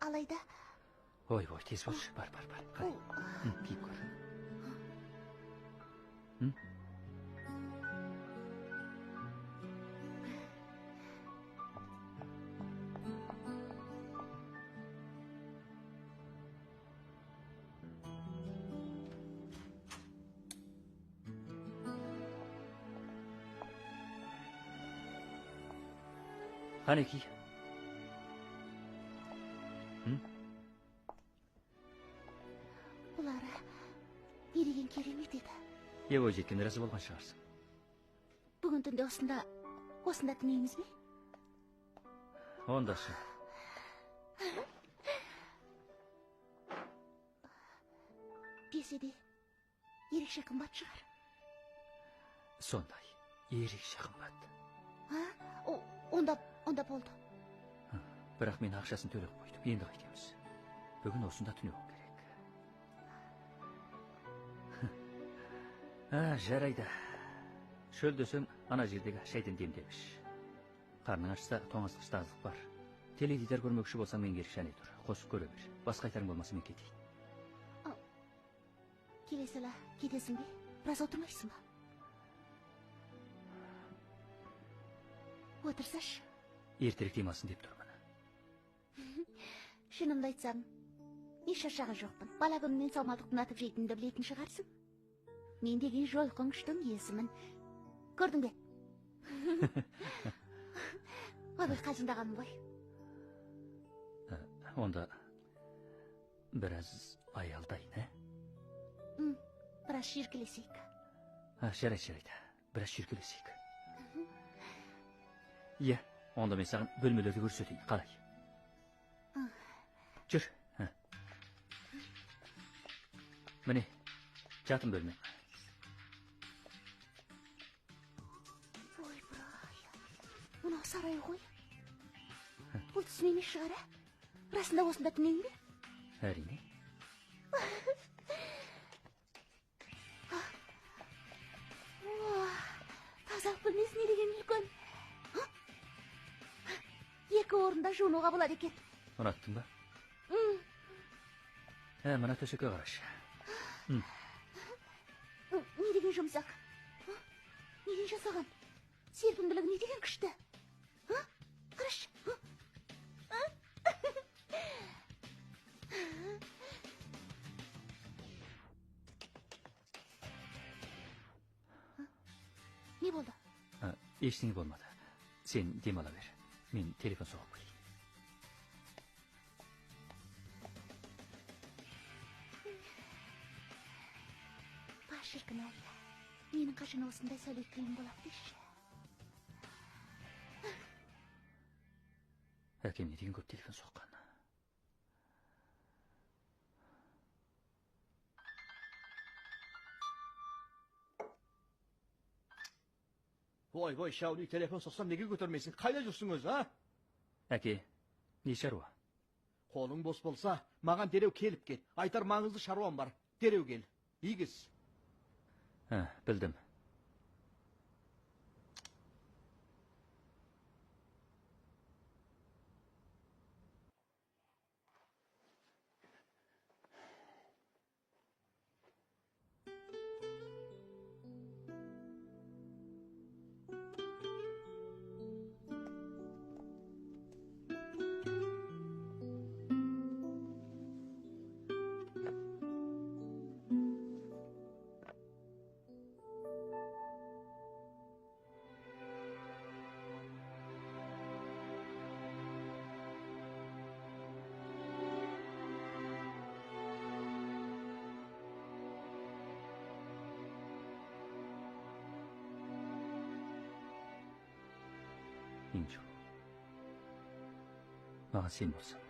қалайда? Ой, тез болшы, бар. Қай, киіп көр. Қане ки? Бұлары не деген керемет еді. Ой жеткен разы болған шығарсың. Бүгін түнде осында түнейміз бе? Ондашы. Десе де ерекше қымбат шығар. Сондай, ерекше қымбат. Онда болды. Бірақ мен ақшасын төлеп қойдым. Енді қайтеміз. Бүгін осында түнеуім керек. Жарайды. Шөлдесең, ана жердегі шайдан демдеміш. Қарның ашса, тоңазғышта азық бар. Теледидар көрмекші болсаң мен керек шәне тұр. Қосып көре бер. Басқа айтарың болмаса мен кетейін. Келесіла, кетесің бе? Біраз отырмайсың ба? Отырсаш. Ертерек демалсын деп тұрмын. Шынымды айтсам, мен шаршаған жоқпын. Бала күнімнен саумалдықтың атып жейтінімді білетін шығарсың. Мен деген жойқын күштің иесімін. Көрдің бе? Абай қалжыңдағаным ғой. Онда біраз аялдайын, Біраз шүйіркелесейік. Жарайды. Біраз шүйіркелесейік. Иә, онда мен саған бөлмелерді көрсетейін. Қалай? Жүр. Міне, жатым бөлме. Ой, бұрай. Мұнау сарай ғой. Бұл түсім емес шығар, расында осында түнейін бе? Әрине. Тазалық бөлмесі не деген үлкен. Екі орында жуынуға болады екен. Ұнаттың ба? Мына төсекке қарашы. Не деген жұмсақ? Неден жасаған? Серпімділігі не деген күшті? Қарашы. Не болды? Ештеңе болмады. Сен демала бер. Мен телефон соғып қояйын. Шіркін ай, менің қашан осындай сәулеттілігім болады деші. Әкем не деген көп телефон соққан. Ой, Шәули, телефон соқсам неге көтермейсің? Қайда жүрсің өзі, Әке, не шаруа? Қолың бос болса, маған дереу келіп кет. Айтар маңызды шаруам бар. Дереу кел. Игіз. Білдім. Инжу. Маған сен болсаң болды.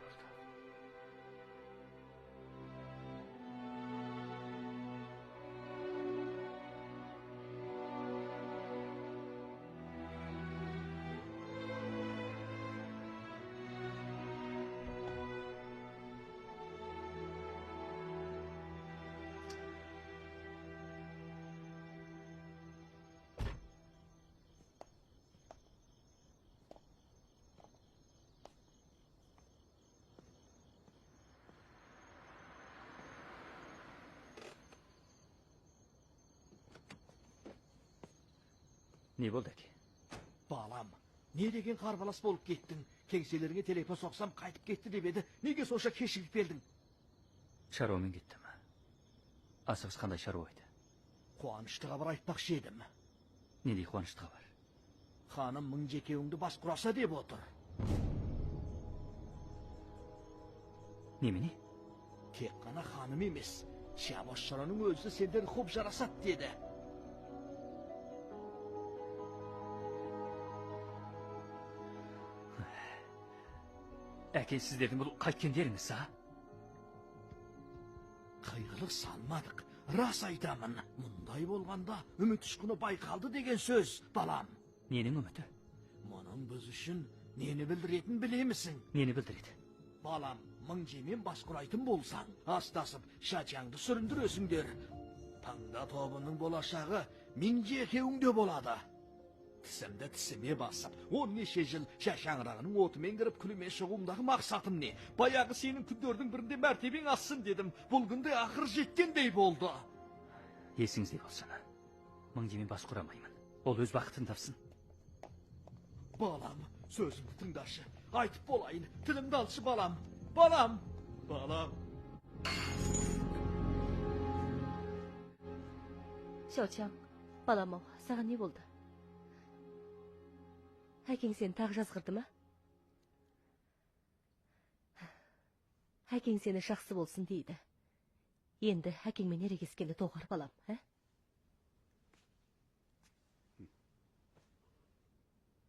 Не болды әке? Балам, не деген қарбалас болып кеттің? Кеңселеріңе телефон соқсам қайтып кетті деп еді. Неге сонша кешігіп келдің? Шаруамен кеттім. Асығыс қандай шаруа еді? Қуанышты хабар айтпақшы едім. Недей қуанышты хабар? Ханым мың жекеуіңді бас құраса деп отыр. Немене? Тек қана ханым емес, Шабашшараның өзі сендер құп жарасат деді. Әке, сіздердің бұл қайткендеріңіз, а? Қайғылық санмадық, рас айтамын. Мұндай болғанда үміт ұшқыны байқалды деген сөз, балам. Ненің үміті? Мұның біз үшін нені білдіретін білемісің? Нені білдіреді? Балам, мың жемен бас құрайтын болсаң, астасып шачаңды сүріндіресіңдер. Таңда тобының болашағы мың жекеуіңде болады. Тісімді тісіме басып, 10 жыл шашаңырағының отымен кіріп күлімен шығуымдағы мақсатым не? Баяғы сенің күндердің бірінде мәртебең ассын дедім. Бұл күнде ақыр жеткендей болды. Есіңізде болсын. Мың жемен бас құрамаймын. Ол өз бақытын тапсын. Балам, сөзімді тыңдашы. Айтып болайын, тілімді алшы балам. Балам, балам. Шаучаң, балам-ау, саған не болды? Әкең сені тағы жазғырды ма? Әкең сені жақсы болсын дейді. Енді әкеңмен ерегескені тоғар, балам, ә?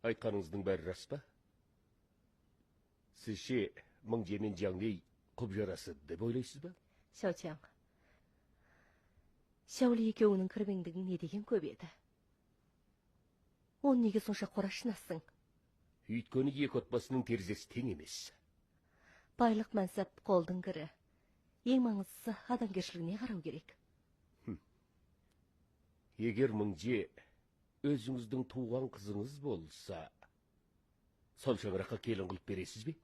Айтқаныңыздың бәрі рас па? Сізше мың жемен жаңлей құп жарасы деп ойлайсыз ба? Шаучаң, Шәуле екеуіңнің кірбеңдігің не деген көп еді? Он неге сонша қорашынасың? Үйткені екі отбасының терезесі тең емес. Байлық мәнсап қолдың кірі. Ең маңыздысы адамгершілігіне қарау керек. Егер мың же өзіңіздің туған қызыңыз болса, сол шаңыраққа келін қылып бересіз бе?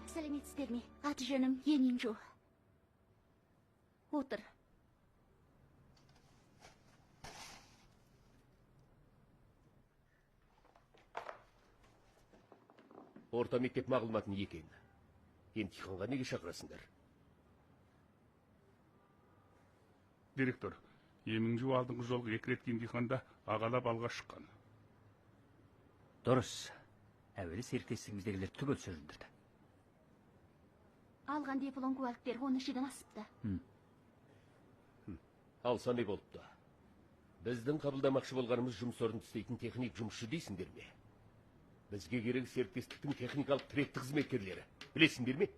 Сәлеметсіздер ме? Аты жөнім Енинжу. Отыр. Орта мектеп мағлұматын екен. Емтиханға неге шақырасыңдар? Директор, Емінжу алдыңғы жолғы 2 рет емтиханда ағалап алға шыққан. Дұрыс. Әуелі серіктестігіміздегілер түгел сүріндірді. Алған диплом куәліктері 13-ден асыпты. Алса не болыпты? Біздің қабылдамақшы болғанымыз жұмыс орнында істейтін техник жұмысшы дейсіңдер ме? Бізге керек серіктестіктің техникалық тіректі қызметкерлері. Білесіңдер ме?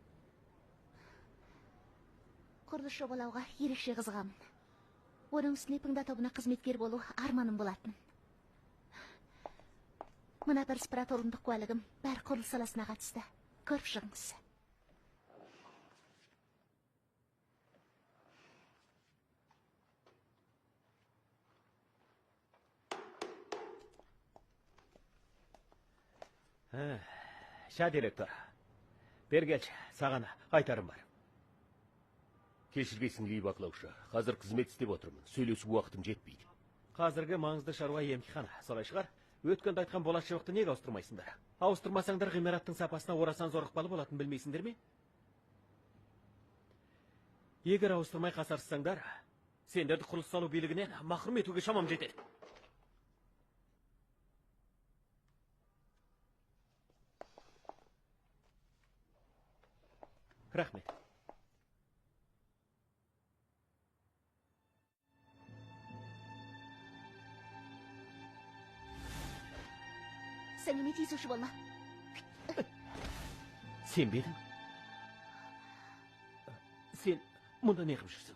Құрылыс жобалауға ерекше қызығамын. Оның үстіне пыңда тобына қызметкер болу арманым болатын. Мына бір спираторлымдық куәлігім бәрі құрылыс саласына қатысты. Көріп шығыңыз. Ша, директор. Бергелші, саған айтарым бар. Кешіргейсің, лей бақылаушы. Қазір қызмет істеп отырмын. Сөйлесу уақытым жетпейді. Қазіргі маңызды шаруа емтиханы. Солай шығар. Өткенде айтқан болашақты неге ауыстырмайсыңдар? Ауыстырмасаңдар ғимараттың сапасына орасан зор ықпалы болатын білмейсіңдер ме? Егер ауыстырмай қасарсаңдар, сендерді құрылыс салу билігінен махрұм етуге шамам жетеді. Рахмет. Sen неме тиісуші болма. Сен бе едің? Сен мұнда не қылып жүрсің?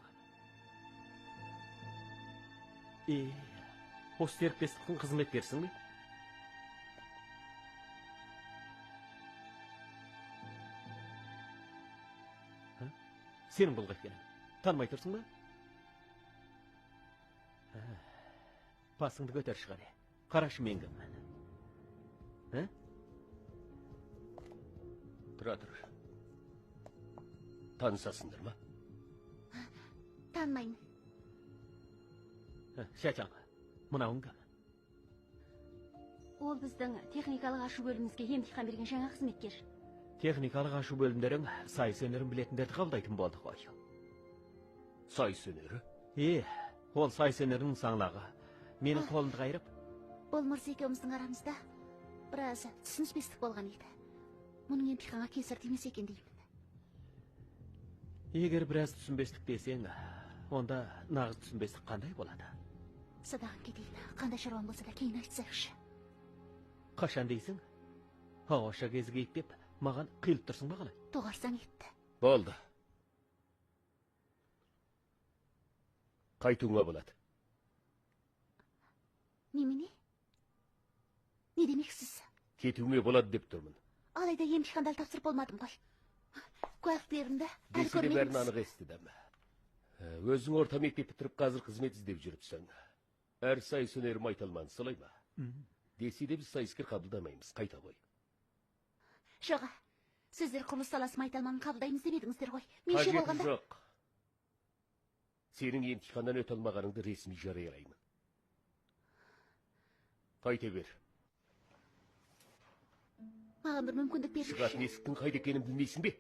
Осы серіктестіктің қызметкерісің бе? Сенің бұл қайткенің? Танымай тұрсың ба? Басыңды көтер шығар. Қарашы мен кіммін. Тұра тұр. Танысасыңдар ма? Танымаймын. Шачаң, мынауың кім? Ол біздің техникалық ашу бөлімімізге емтихан берген жаңа қызметкер. Техникалық ашу бөлімдерің сайыс өнерін білетіндерді қабылдайтын болды ғой. Сайыс өнері? Ол сайыс өнерінің саңлағы. Менің қолымды қайырып? Ол мырза екеуміздің арамызда біраз түсініспестік болған еді. Мұның емтиханға кесір тимес екен деймін. Егер біраз түсінбестік десең, онда нағыз түсінбестік қандай болады? Садағын кетейін, қандай шаруам болса да кейін айтсайшы. Қашан дейсің? Ауаша кезі деп маған қиылып тұрсың ба қалай? Тоғарсаң етті. Болды. Қайтуыңа болады. Немене? Не демексіз? Кетуіңе болады деп тұрмын. Алайда емтиханды тапсырып болмадым ғой. Куәліктерімді әлі Десе де бәрін көрмедіңіз. анық естідім. Өзің орта мектеп бітіріп қазір қызмет іздеп жүріпсің. Әр сайыс өнерім айталман, солай ма? Десе де біз сайыскер қабылдамаймыз, қайта ғой. Жоға, сіздер құрылыс саласы майталманын қабылдаймыз демедіңіздер ғой. Мен ше Қажеті болғанда... жоқ. Сенің емтиханнан өте алмағаныңды ресми жариялаймын. Қайта бер. Маған бір мүмкіндік берші. Шығатын есіктің қайда екенін білмейсің бе?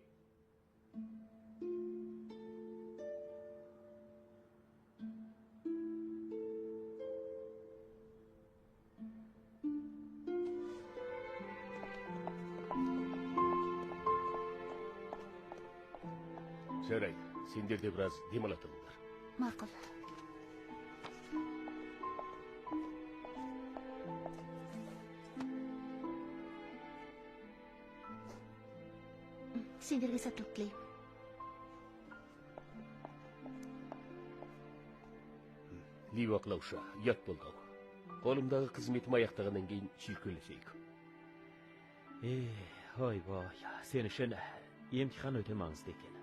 Жарайды, сендер де біраз демала тұрыңдар. Мақұл. Сендерге сәттілік тілеймін. Лей бақылаушы, ят болғау. Қолымдағы қызметім аяқтағаннан кейін шүйкелесейік. Ой, сен үшін емтихан өте маңызды екен.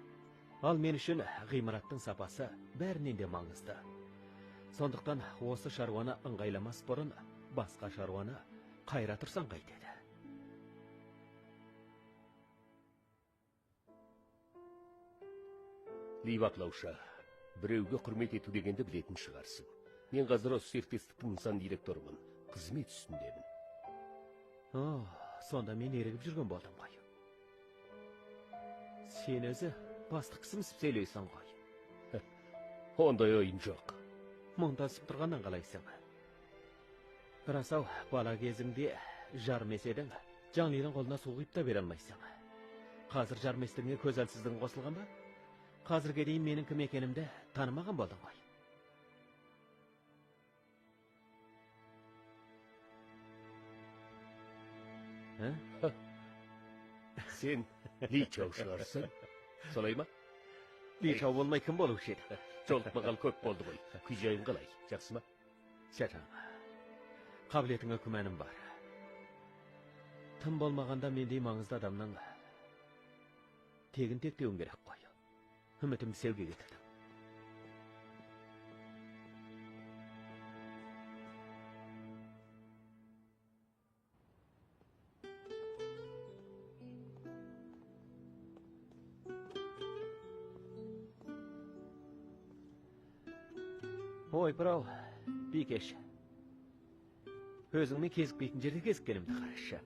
Ал мен үшін ғимараттың сапасы бәрінен де маңызды. Сондықтан осы шаруаны ыңғайламас бұрын басқа шаруаны қайра тұрсаң қайтеді. Лей бақылаушы, біреуге құрмет ету дегенді білетін шығарсың. Мен қазір осы серіктестіктің нысан директорымын, қызмет үстіндемін. Сонда мен ерігіп жүрген болдым ғой. Сен өзі бастық кісімсіп сөйлейсің ғой. Ондай ойын жоқ. Мұңдасып тұрғаннан қалайсың? Расау, бала кезіңде жармес едің, Жаңлидің қолына су құйып та бере алмайсың. Қазір жарместігіңе көз әлсіздің қосылған ба? Қазірге дейін менің кім екенімді танымаған болдың ғой. Сен Ли Чау шығарсың, солай ма? Ли Чау болмай кім болушы еді? Жолықпағалы көп болды ғой. Күй жайың қалай, жақсы ма? Шачаң, қабілетіңе күмәнім бар. Тым болмағанда мендей маңызды адамның тегін тектеуін керек қой. Үмітімді сеуге кетірдім. Ой, бірау, бекеш. Өзіңмен кезікпейтін жерде кезіккенімді қарашы.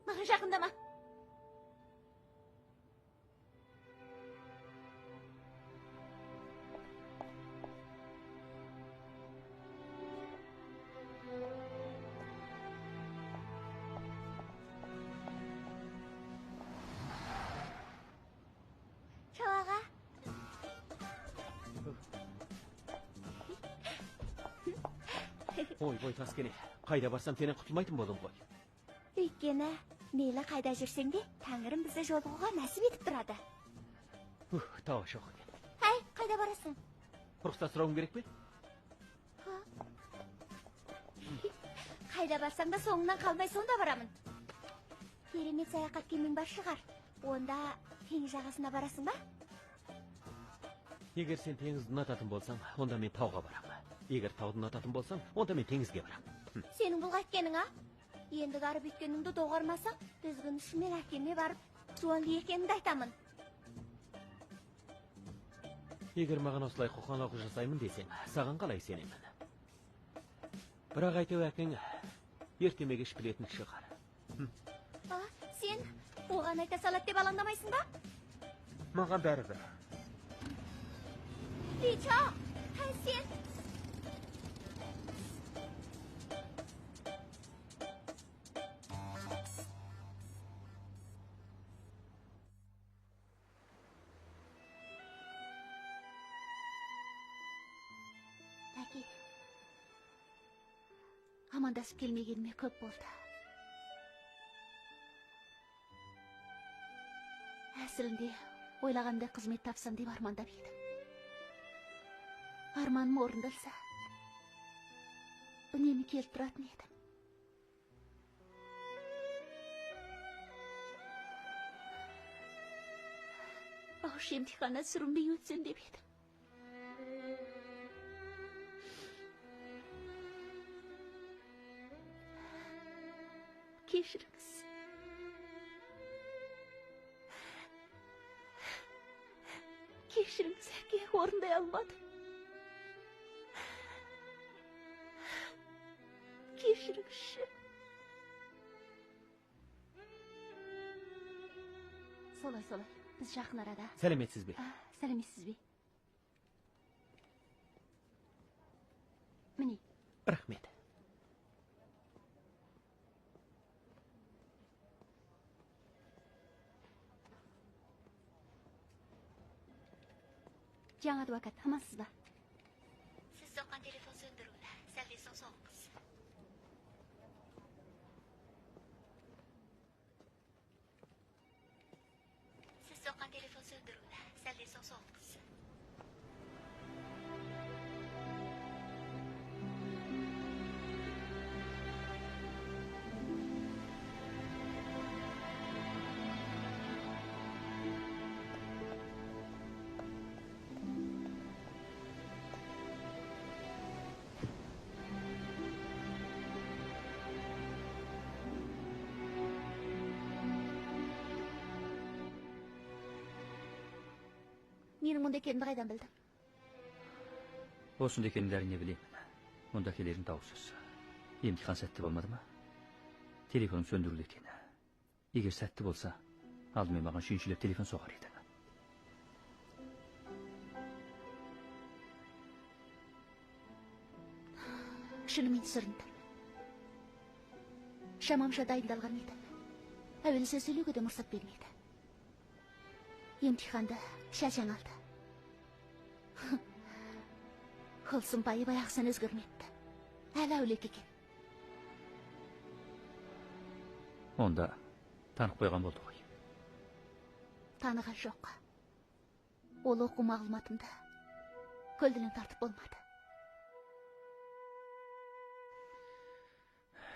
Маған жақындама. Ой, таскене. Қайда барсам сенен құтылмайтын болдым ғой. Өйткені мейлі қайда жүрсең де тәңірім бізді жолығуға нәсіп етіп тұрады. Тауы шоқ екен. Әй, қайда барасың? Рұқсат сұрауым керек пе? Қайда барсаң да соңынан қалмай сонда барамын. Керемет саяхат кемің бар шығар. Онда теңіз жағасына барасың ба? Егер сен теңізді ұнататын болсаң, онда мен тауға барам. Егер тауды ұнататын болсаң, онда мен теңізге барам. Сенің бұл қайткенің, а? Енді барып өткеніңді доғармасаң, тізгін ішімен әкеме барып, жуанды екеніңді айтамын. Егер маған осылай қоқанлық жасаймын десең, саған қалай сенемін? Бірақ айтау әкең ертеме кеш білетін шығар. Сен оған айта салат деп алаңдамайсың ба? Маған бәрібір. Лича, сен... Әке, амандасып келмегеніме көп болды. Әсілінде ойлағандай қызмет тапсам деп армандап едім. Арманым орындалса, үнемі келіп тұратын едім. Ауыз емтиханнан сүрінбей өтсем деп едім. Кешіріңіз. Кешіріңіз, әке, орындай алмадым. Кешіріңізші. Солай, біз жақын арада. Сәлеметсіз бе? Сәлеметсіз бе? Міне. Рахмет. Жаңа адвокат, амансыз ба? Сіз соққан телефон сөндірулі. Сәлден соң соғыңыз. Сіз соққан телефон сөндірулі. Сәлден соң соғыңыз. Менің мұнда екенімді қайдан білдің? Осында екенімді әрине білемін. Мұнда келерің даусыз. Емтихан сәтті болмады ма? Телефоным сөндірулі екен. Егер сәтті болса, алдымен маған шүйіншілеп телефон соғар еді. Шынымен сүріндім. Шамамша дайындалған еді. Әуелі сөз сөйлеуге де мұрсат бермеді. Емтиханды шәжең алды. Ол сұмпайы баяғысын өзгермепті. Әлі әулет екен. Онда танып қойған болды ғой. Таныған жоқ. Ол оқу мағлұматымды көлденең тартып болмады.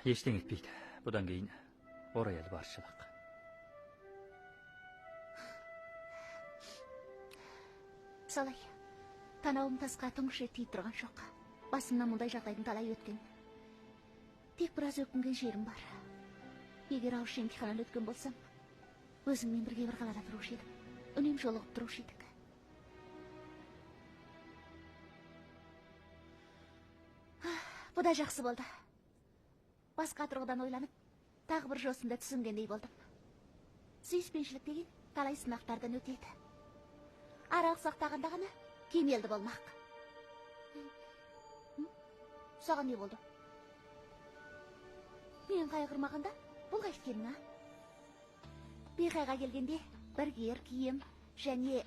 Ештеңе етпейді. Бұдан кейін орайлы баршылық. Солай, танауым тасқа тұңғыш рет тиіп тұрған жоқ. Басымнан мұндай жағдайдың талай өткен. Тек біраз өкінген жерім бар. Егер ауызша емтиханнан өткен болсам, өзіңмен бірге бір қалада тұрушы едім. Үнем жолығып тұрушы едік. Бұда жақсы болды. Басқа тұрғыдан ойланып, тағы бір жосында түсінгендей болдым. Сүйіспеншілік деген талай сынақтардан өтеді. Арақ сақтағанда ғана кемелді болмақ. Саған не болды? Мен қайғырмағанда бұл қайткенің, а? Бейқайға келгенде бір киер киім және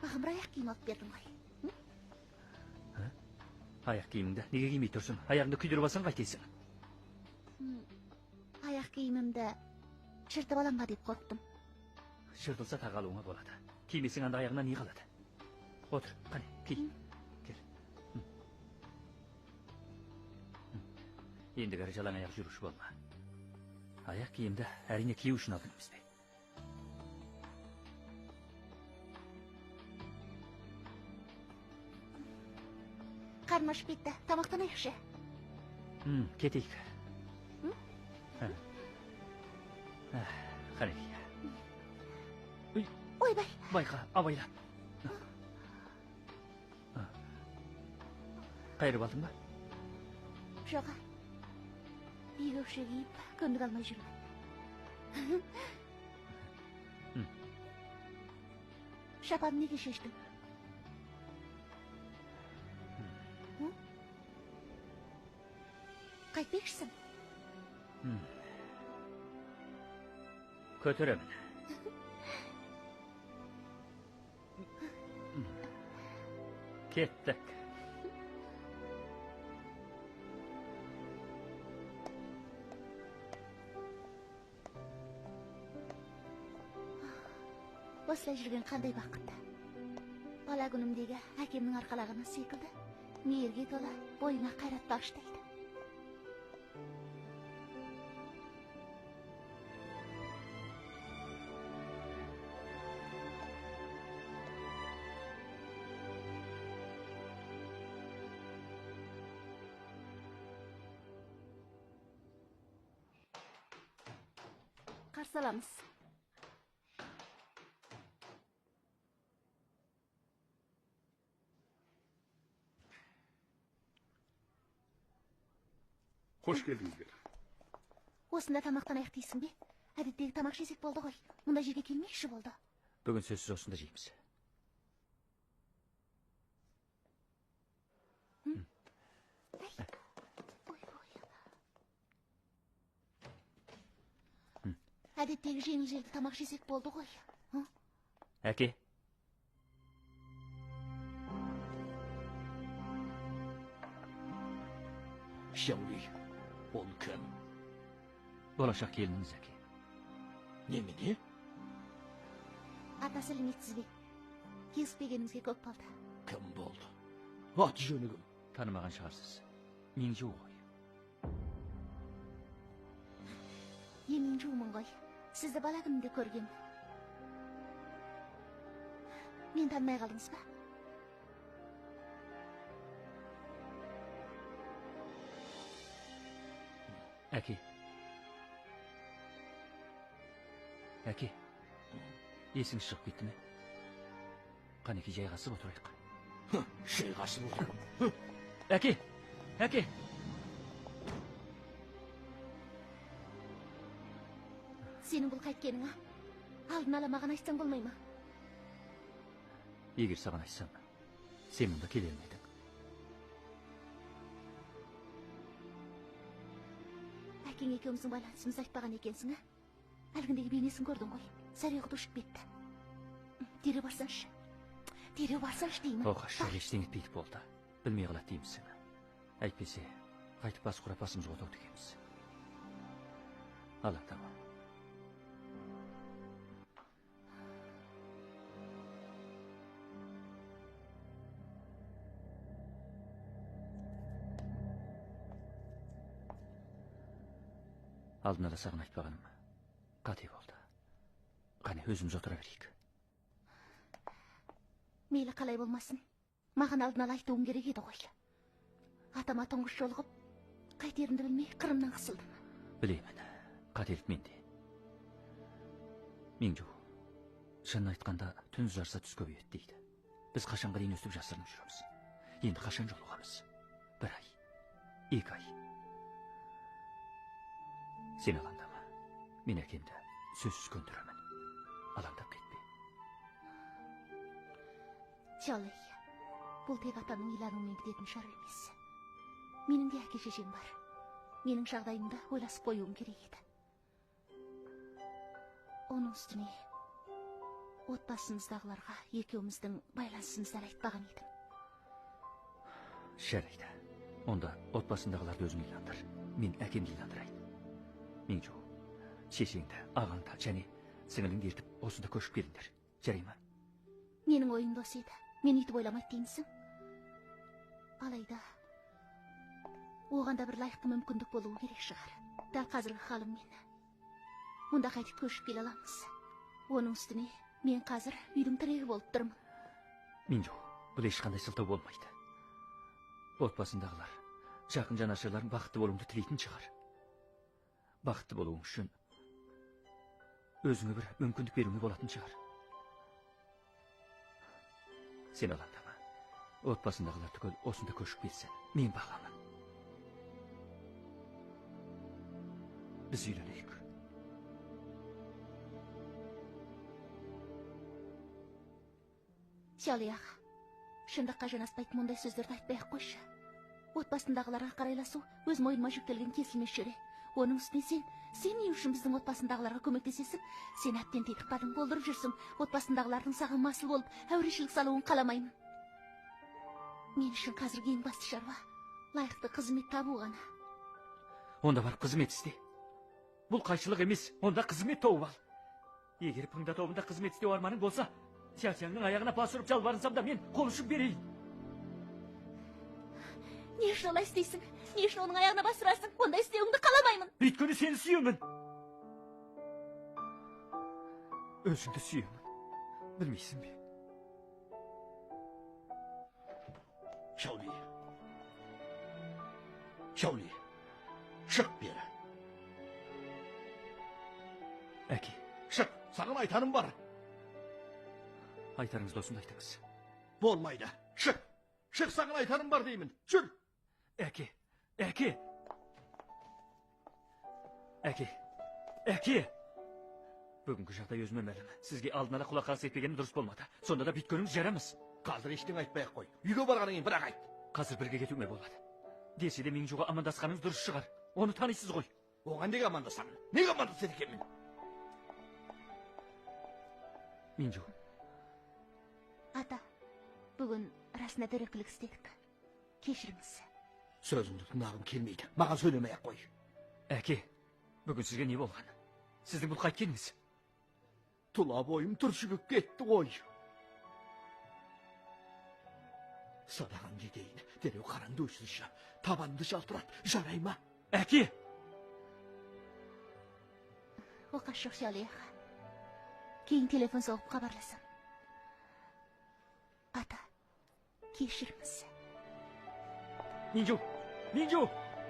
маған бір аяқ киім алып бердің ғой. Аяқ киіміңді неге кимей тұрсың? Аяғыңды күйдіріп алсаң қайтесің? Аяқ киімімді жыртып алам ба деп қорықтым. Жыртылса тағалуыңа болады. Кимесең анда аяғына не қалады? Отыр, қане, ки. Кел. Ендігәрі жалаң аяқ жүруші болма. Аяқ киімді әрине кию үшін алдың бізбе. Қарным ашып кетті. Тамақтанайықшы. Кетейік. Қане. Ойбай. Байқа, абайла. Қайырып алдың ба? Жоға. Биік өкше киіп, көндік алмай жүрмін. Шапанды неге шештің? Қайтпекшісің? Көтеремін. Кеттік. Осылай жүрген қандай бақытты. Бала күнімдегі әкемнің арқалағаны секілді, мейірге тола бойыңа қайрат бағыштайды. Қарсы аламыз. Қош келдіңіздер. Осында тамақтанайық дейсің бе? Әдеттегі тамақ жесек болды ғой. Мұнда жерге келмекші болды. Бүгін сөзсіз осында жейміз. Әдеттегі жеңіл жерді тамақ жесек болды ғой. Әке. Шаули, ол кім? Болашақ келініңіз әке. Немене? Атасы ілмексіз бе? Келіспегенімізге көп болды. Кім болды? Ат жөні кім? Танымаған шығарсыз. Меңжу ғой. Меңжумын ғой. Сізді бала күнімде көргем. Мен танымай қалдыңыз ба? Әке. Әке. Есің шығып кетті ме? Қанеке жайғасып отырайық. Жайғасып отыр. Әке. Әке. Сенің бұл қайткенің, алдын ала маған айтсаң болмай ма? Егер саған айтсам, сен мұнда келер ме едің? Әкең екеуміздің байланысымызды айтпаған екенсің, әлгіндегі бейнесін көрдің ғой. Сәл ұйқы ұшып кетті. Дереу барсаңшы. Дереу барсаңшы деймін. Оқашы, ештеңе етпейді болды. Білмей қалады деймісің. Әйтпесе, қайтып бас құрап басымызға отау тігеміз. Алла тамам. Алдын ала саған айтпағаным қате болды. Қане, өзіміз отыра берейік. Мейлі қалай болмасын. Маған алдын ала айтуым керек еді ғой. Атама тұңғыш жолығып, қайтерімді білмей қырымнан қысылдым. Білемін, қателік менде. Меңжу, шынын айтқанда түн жарса түс көбейеді дейді. Біз қашанға дейін өстіп жасырынып жүреміз. Енді қашан жолығамыз? 1 ай, 2 ай. Сен алаңдама. Мен әкемді сөзсіз көндіремін. Алаңдап кетпе. Жалай, бұл тек атаның илануымен бітетін шаруа емес. Менің де әке шешем бар. Менің жағдайымды ойласып қоюым керек еді. Оның үстіне отбасымыздағыларға екеуміздің байланысымызды айтпаған едім. Жарайды. Онда отбасындағыларды өзің иландыр. Мен әкемді иландырайын. Меңжу, шешеңді, ағаңды және сіңіліңді ертіп осында көшіп келіңдер. Жарай ма? Менің ойым осы еді. Мен үйтіп ойламайды деймісің? Алайда, оған да бір лайықты мүмкіндік болуы керек шығар. Дәл қазіргі халім мені. Онда қайтып көшіп келе аламыз. Оның үстіне мен қазір үйдің тірегі болып тұрмын. Меңжу, бұл ешқандай сылтау болмайды. Отбасындағылар, жақын жанашырларың бақытты болуыңды тілейтін шығар. Бақытты болуың үшін өзіңе бір мүмкіндік беруіңе болатын шығар. Сен алаңдама. Отбасындағылар түгел осында көшіп келсін. Мен бағамын. Біз үйленейік. Шали аға, шындыққа жанаспайтын мұндай сөздерді айтпай-ақ қойшы. Отбасындағыларға қарайласу өз мойныма жүктелген кесілмес жүре. Оның үстіне сен не үшін біздің отбасындағыларға көмектесесің? Сен әптен титықтадың, болдырып жүрсің. Отбасындағылардың саған масыл болып, әурешілік салуын қаламаймын. Мен үшін қазіргі ең басты шаруа лайықты қызмет табу ғана. Онда барып қызмет істе. Бұл қайшылық емес, онда қызмет тауып ал. Егер пыңда тобында қызмет істеу арманың болса, Сясяңның аяғына бас ұрып жалбарынсам да мен қол ұшын берейін. Не үшін олай істейсің? Не үшін оның аяғына бас ұрасың? Ондай істеуіңді қаламаймын. Өйткені сені сүйемін. Өзіңді сүйемін. Білмейсің бе? Шаули, шық бері. Әке, Шық, саған айтаным бар. айтарыңызды осында айтыңыз. Болмайды. Шық, саған айтаным бар деймін. Жүр. Әке. Бүгінгі жағдай өзіме мәлім. Сізге алдын ала құлақ қағыс етпегені дұрыс болмады. Сонда да бүйткеніңіз жарамыз. Қазір ештеңе айтпай-ақ қой. Үйге барғаннан кейін бірақ айт. Қазір бірге кетуіме болады. Десе де Меңжуға амандасқаныңыз дұрыс шығар. Оны танисыз ғой. Оған неге амандасамын? Неге амандасады екенмін? Меңжу, Ата, бүгін расында дөрекілік істедік. Кешіріңіз. Сөзіңді тыңдағым келмейді. Маған сөйлемей-ақ қой. әке, бүгін сізге не болған? Сіздің бұл қайткеніңіз? Тұла бойым түршігіп кетті ғой. Садағам жетейін. Дереу қараңды өшірші. Табанды жалтырат. Жарай ма? Әке! Оқас жоқ Шали аға. Кейін телефон соғып хабарласам. Ата, кешіріңіз. Меңжу!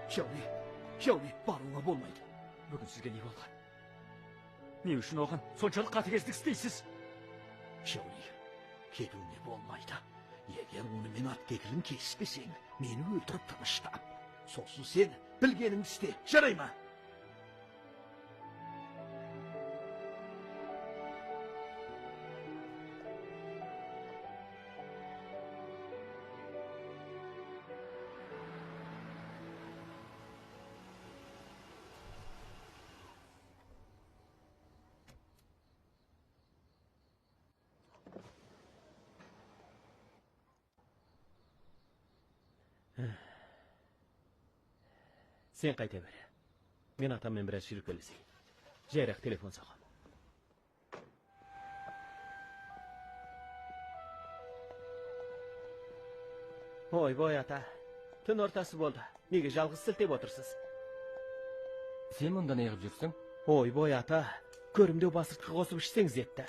Шаули, баруға болмайды. Бүгін сізге не болған? Не үшін оған соншалық қатыгездік істейсіз? Шаули, кетуіне болмайды. Егер оны мен ат-кекілін кеспесең, мені өлтіріп тыныштап. Сосын сен білгеніңді істе. Жарай ма? Сен қайта бер. Мен атаммен біраз шүйіркелесейін. Жайрақ телефон соғам. Ой, ата. Түн ортасы болды. Неге жалғыз сілтеп отырсыз? Сен мұнда неғып жүрсің? Ой, ата. Көрімдеу басыртқы қосып ішсеңіз етті.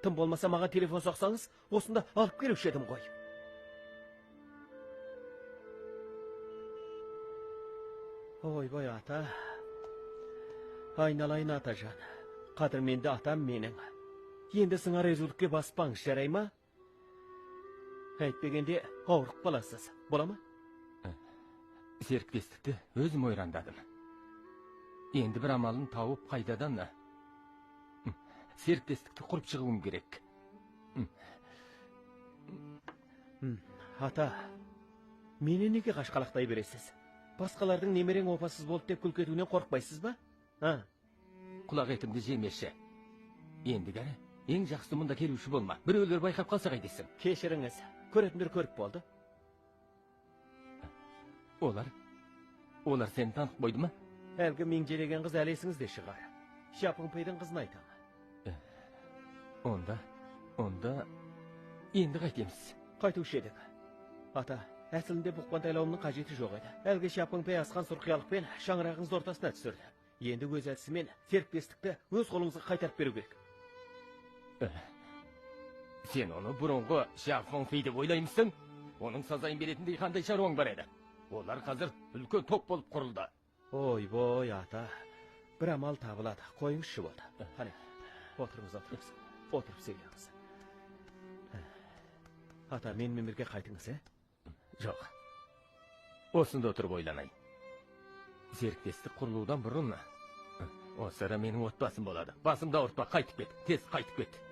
Тым болмаса маған телефон соқсаңыз, осында алып келуші едім ғой. Ой, ата. Айналайын ата жан. Қадірменді атам менің. Енді сыңар езулікке баспаңыз, жарай ма? Әйтпегенде ауырып қаласыз. Бола ма? Серіктестікті өзім ойрандадым. Енді бір амалын тауып қайдадан серіктестікті құрып шығуым керек. Ата, мені неге қашқалақтай бересіз? Басқалардың немерең опасыз болды деп күлкетуінен қорықпайсыз ба? Құлақ етімді жемеші. Енді кәрі, ең жақсы мұнда келуші болма. Біреулер байқап қалса қайдесің? Кешіріңіз, көретіндер көріп болды. Олар сені танып қойды ма? Әлгі меңжелеген қыз әлі есіңізде шығар. Шапыңпайдың қызын айтам. Онда енді қайтеміз. Қайтушы едік. Ата, әсілінде бұқпан тайлауымның қажеті жоқ еді. Әлгі Шапыңпай асқан сұрқиялықпен шаңырағыңыз ортасына түсірді. Енді өз әдісімен серіктестікті өз қолыңызға қайтарып беру керек. Сен оны бұрынғы Шапыңпай деп ойлаймысың? Оның сазайын беретіндей қандай шаруаң бар еді? Олар қазір үлкен топ болып құрылды. Ой, ата. Бір амал табылады. Қойыңызшы болды. Қане, отырыңыз. Отырып сөйлеңіз. Ата, менімен бірге қайтыңыз, Жоқ. Осында отырып ойланайын. Серіктестік құрылудан бұрын осы ара менің отбасым болады. Басымда ауыртпа, қайтып кет. Тез қайтып кет.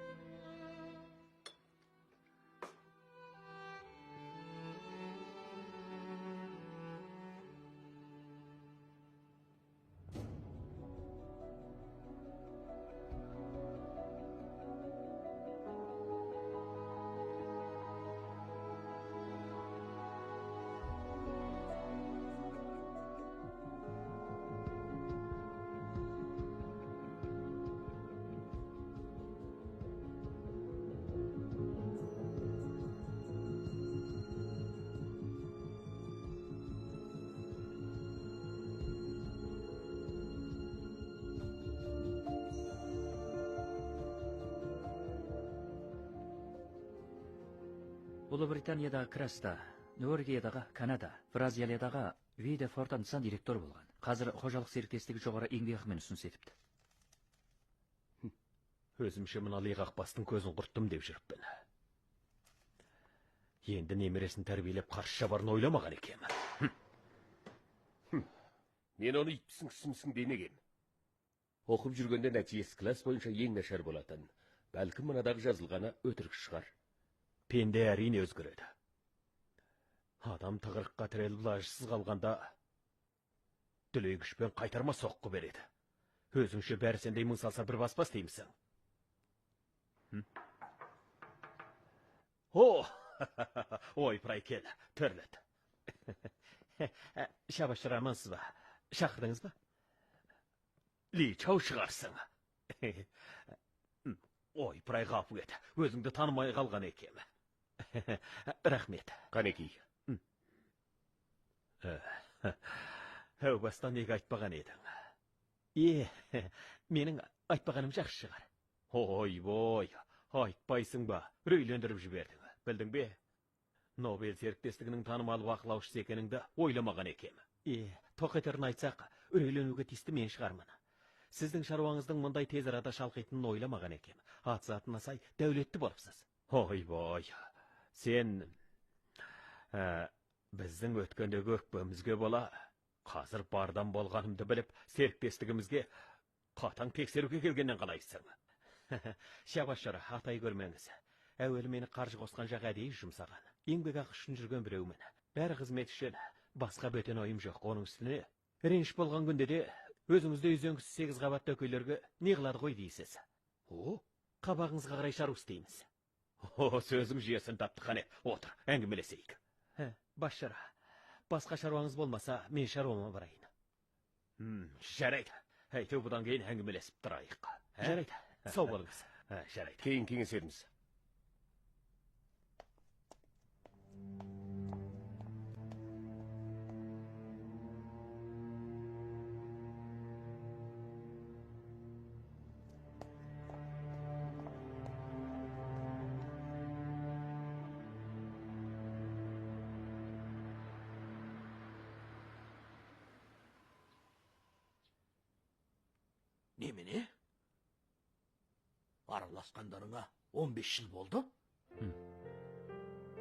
Ұлыбританиядағы Краста, Норвегиядағы Канада, Бразилиядағы Виде Фортансан директор болған. Қазір қожалық серіктестігі жоғары еңбекақымен ұсыныс етіпті. Өзімше мына лиғақбастың көзін құрттым деп жүріппін. Енді немересін тәрбиелеп қарсы шабарын ойламаған екем. Мен оны итпісің сүмсің демегем. Оқып жүргенде нәтижесі класс бойынша ең нашар болатын. Бәлкім мынадағы жазылғаны өтірік шығар. Пенде әрине өзгереді. Адам тығырыққа тіреліп лажсыз қалғанда дүлей күшпен қайтарма соққы береді. Өзіңше бәрі сендей мың салса бір баспас деймісің? Ойпыр-ай кел, төрлет. Шабашырамансыз ба? Шақырдыңыз ба? Ли чау шығарсың. Ойпыр-ай ғапу еді. Өзіңді танымай қалған екем. Рахмет. Қанекей. Әу бастан неге айтпаған едің? Менің айтпағаным жақсы шығар. Ой, айтпайсың ба? Үрейлендіріп жібердің. Білдің бе? Нобель серіктестігінің танымал бақылаушысы екеніңді ойламаған екем. Тоқетерін айтсақ, үрейленуге тиісті мен шығармын. Сіздің шаруаңыздың мұндай тез арада шалқитынын ойламаған екем. Ат затына сай дәулетті болыпсыз. Ойбой, сен біздің өткендегі өкпемізге бола, қазір бардан болғанымды біліп, серіктестігімізге қатаң тексеруге келгеннен қалайсың. Шабашыра, атай көрмеңіз. Әуелі мені қаржы қосқан жақ әдейі жұмсаған. Еңбек ақы үшін жүрген біреумін. Бәрі қызмет үшін, басқа бөтен ойым жоқ. Оның үстіне реніш болған күнде де өзіңізде үзеңгісіз 8 қабатты өкейлерге не қылады ғой дейсіз. Қабағыңызға қарай шару істейміз. Сөзің жүйесін тапты, қане, отыр, әңгімелесейік. Басшыра, басқа шаруаңыз болмаса, мен шаруама барайын. Жарайды. Әйтеу бұдан кейін әңгімелесіп тұрайық. Жарайды. Сау болыңыз. Жарайды. Кейін кеңесерміз. Немене? Араласқандарыңа 15 жыл болды?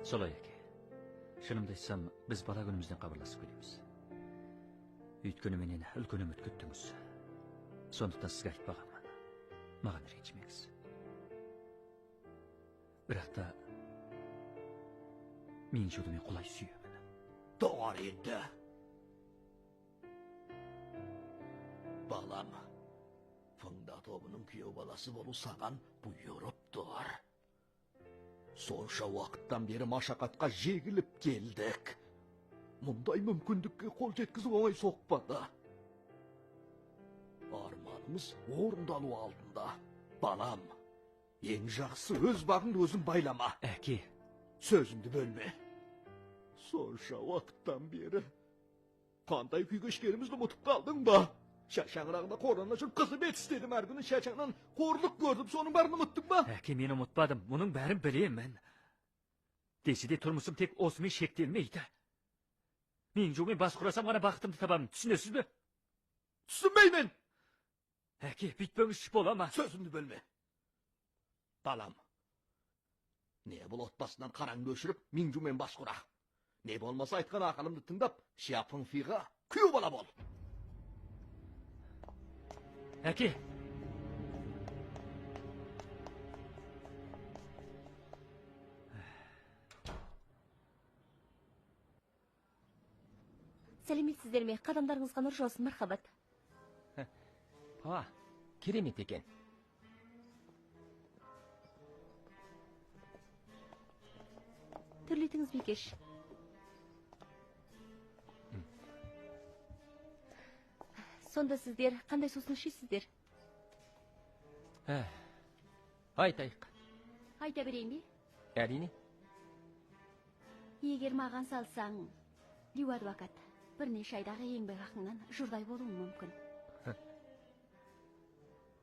Солай еке. Шынымды айтсам, біз бала күнімізден хабарласып келеміз. Өйткені менен үлкен үміт күттіңіз. Сондықтан сізге айтпағанмын. Маған ренжімеңіз. Бірақ та мен жолымен құлай сүйемін. Доғар енді. Балам, Фыңда тобының күйеу баласы болу саған бұйырып тұр. Сонша уақыттан бері машақатқа жегіліп келдік. мұндай мүмкіндікке қол жеткізіп оңай соқпады. Арманымыз орындалу алдында. Балам, ең жақсы өз бағыңды өзің байлама. Әке, Сөзімді бөлме. Сонша уақыттан бері қандай күй кешкенімізді ұмытып қалдың ба? Шашаңырағында қорана жүріп қызып етістедім әр күні шашаңнан қорлық көрдім, соның бәрін ұмыттың ба? әке, мен ұмытпадым. Мұның бәрін білемін. Десе де тұрмысым тек осымен шектелмейді. Мен жолмен бас құрасам ғана бақытымды табамын. Түсінесіз бе? Түсінбеймін. Әке, бүйтпеңізші бола ма? Сөзімді бөлме. Балам, не бұл отбасынан қараңды өшіріп, мен жолмен бас құра. Не болмаса айтқан ақылымды тыңдап, шияпың фиға күйеу бала бол. Әке, сәлеметсіздер ме? Қадамдарыңызға нұр жаусын, мархабат. Керемет екен. Түрлетіңіз бекеш. Сонда сіздер қандай сусын ішесіздер? Айтайық. Айта берейін бе? Әрине. Егер маған салсаң, Лю адвокат, бірнеше айдағы еңбек ақыңнан жұрдай болуы мүмкін.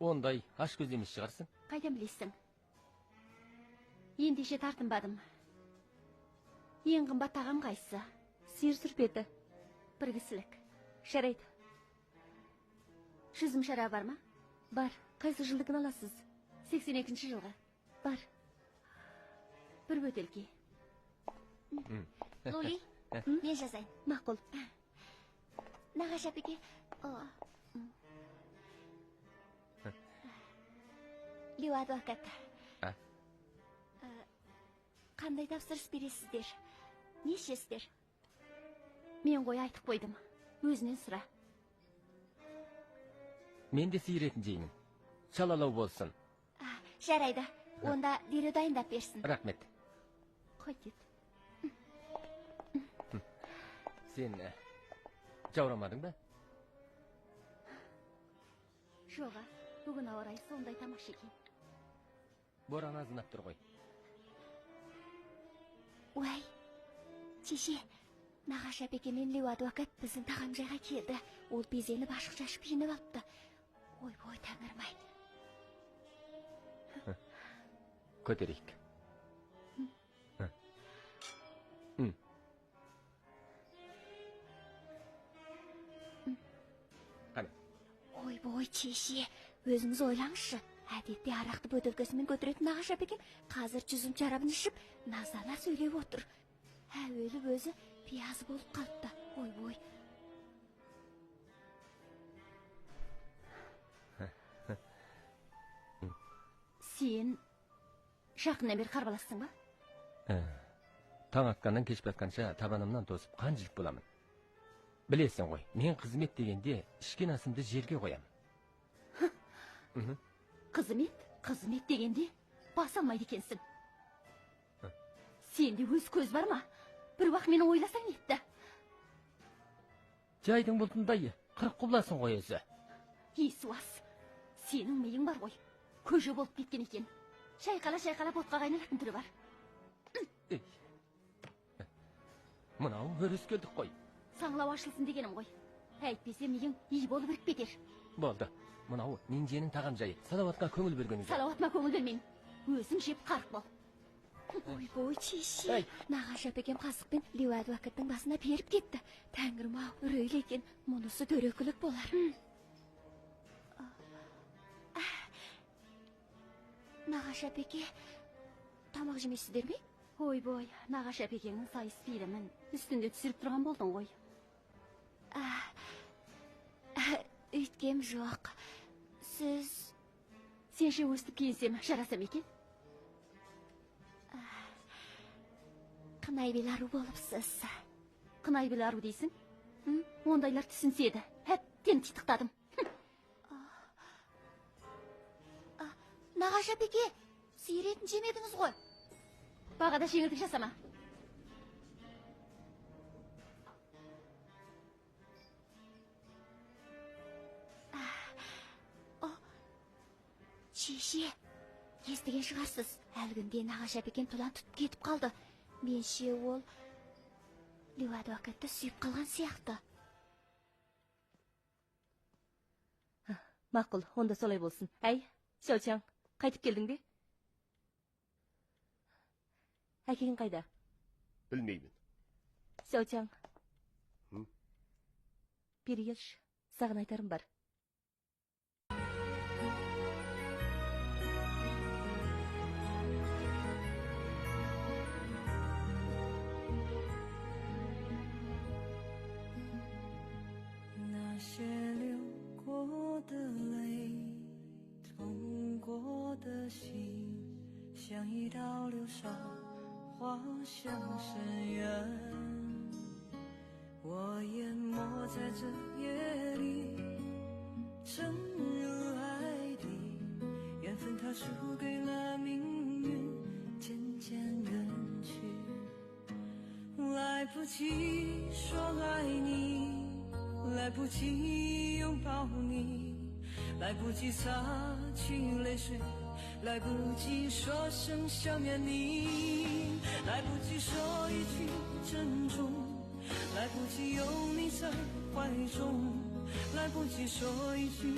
Ондай аш көз емес шығарсың. Қайдан білесің? Ендеше тартынбадым. Ең қымбат тағам қайсы? Сиыр сүрпеті. Бір кісілік. Шарайт. Жүзім шара бар ма? Бар. Қайсы жылдығын аласыз? 82 жылғы. Бар. Бір бөтелке. Лули, мен жазайын. Мақұл. Нағашы әпеке. Лю адвокат. Қандай тапсырыс бересіздер? Не ішесіздер? Мен ғой айтып қойдым. Өзінен сұра. Мен де сиіретін жеймін. Шалалау болсын. Жарайды. Онда дереу дайындап берсін. Рахмет. Қой кет. Сен жаурамадың ба? Жоға, бүгін ауа райы сондай тамаша екен. Боран азынап тұр ғой. Уай, шеше, нағашы әпеке мен Лю адвокат біздің тағам жайға келді. Ол безені башық шашып жинап алыпты. Ой, тәңірмай. Көтерейік. Қане. Ой, шеше, өзіңіз ойлаңызшы. Әдетте арақты бөтелкесімен көтеретін нағашы әпекем қазір жүзім шарабын ішіп, назана сөйлеп отыр. Әуелі өзі пиязы болып қалыпты. Ой. Сен жақыннан бері қарбалассың ба? Таң атқаннан кеш батқанша табанымнан тосып қанжылып боламын. Білесің ғой, мен қызмет дегенде ішкен асымды жерге қоям. Қызмет дегенде бас алмайды екенсің. Сенде өз көз бар ма? Бір уақыт мені ойласаң етті. Жайдың бұлтындай, қырық құбыласың ғой өзі. Есуас, сенің миың бар ғой. Көже болып кеткен екен. Шайқала ботқа қайналатын түрі бар. Мынау өрескелдік қой. Саңлау ашылсын дегенім ғой. Әйтпесе миың үй болып ірікпетер. Болды. Мынау нинженің тағам жайы. Салауатқа көңіл бергені. Салауатыма көңіл бермеймін. Өзің жеп қарқ бол. Ой, шеше. Нағашы әпекем қасықпен Лю адвокаттың басына беріп кетті. Тәңірім ау, үрейлі екен. Мұнысы төрекілік болар. Нағашы әпеке, тамақ жемейсіздер ме? Ой, нағашы әпекеңнің сайыс фильмін үстінде түсіріп тұрған болдың ғой. Үйткем жоқ. Сен ше өстіп киінсем жарасам екен? Қынай белару болыпсыз. Қынай белару дейсің? Ондайлар түсінседі. Әттен титықтадым. Нағашы әпеке, сиыр етін жемедіңіз ғой. Бағада жеңілдік жасама. Шеше, естіген шығарсыз. Әлгінде нағашы әпекем тұлан тұтып кетіп қалды. Менше ол Лю адвокатты сүйіп қалған сияқты. Мақұл, онда солай болсын. Әй, Сяочаң, қайтып келдің бе? Әкең қайда? Білмеймін. Сяочаң. Бері келші, саған айтарым бар.我淹没在这夜里，沉入海底，缘分它输给了命运，渐渐远去。来不及说爱你，来不及拥抱你，来不及擦去泪水，来不及说声想念你，来不及说一句珍重，来不及有你在怀中，来不及说一句